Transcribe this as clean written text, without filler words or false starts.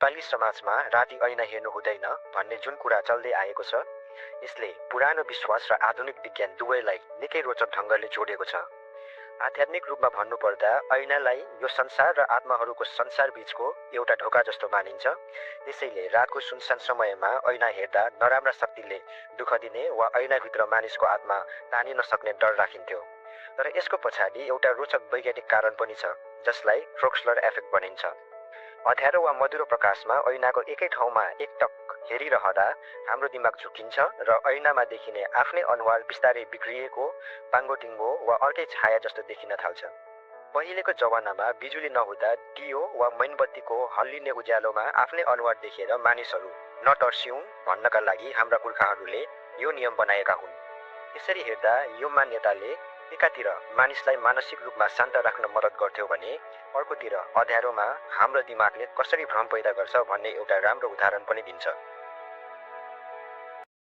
नेपाली समाजमा राति ऐना हेर्नु हुँदैन भन्ने जुन कुरा चल्दै आएको छ, यसले पुरानो विश्वास र आधुनिक विज्ञान दुवैलाई निकै रोचक ढङ्गले जोडेको छ। आध्यात्मिक रूपमा भन्नुपर्दा ऐनालाई यो संसार र आत्माहरूको संसार बीचको एउटा ढोका जस्तो मानिन्छ। त्यसैले रातको सुनसान समयमा ऐना हेर्दा नराम्रा शक्तिले दुःख दिने वा ऐनाभित्र मानिसको आत्मा तानिन सक्ने डर राखिन्थ्यो। तर यसको पछाडि एउटा रोचक वैज्ञानिक कारण पनि छ, जसलाई फ्रोक्सलर इफेक्ट भनिन्छ। अँध्यारो वा मधुरो प्रकाशमा ऐनाको एकै ठाउँमा एकटक हेरिरहँदा हाम्रो दिमाग झुकिन्छ र ऐनामा देखिने आफ्नै अनुहार बिस्तारै बिग्रिएको, पाङ्गोटिङ्गो वा अर्कै छाया जस्तो देखिन थाल्छ। पहिलेको जमानामा बिजुली नहुँदा दियो वा मैनबत्तीको हल्लिने उज्यालोमा आफ्नै अनुहार देखेर मानिसहरू नटर्स्यौँ भन्नका लागि हाम्रा पुर्खाहरूले यो नियम बनाएका हुन्। यसरी हेर्दा यो मान्यताले एकातिर मानिसलाई मानसिक रूपमा शान्त राख्न मद्दत गर्थ्यो भने अर्कोतिर अँध्यारोमा हाम्रो दिमागले कसरी भ्रम पैदा गर्छ भन्ने एउटा राम्रो उदाहरण पनि दिन्छ।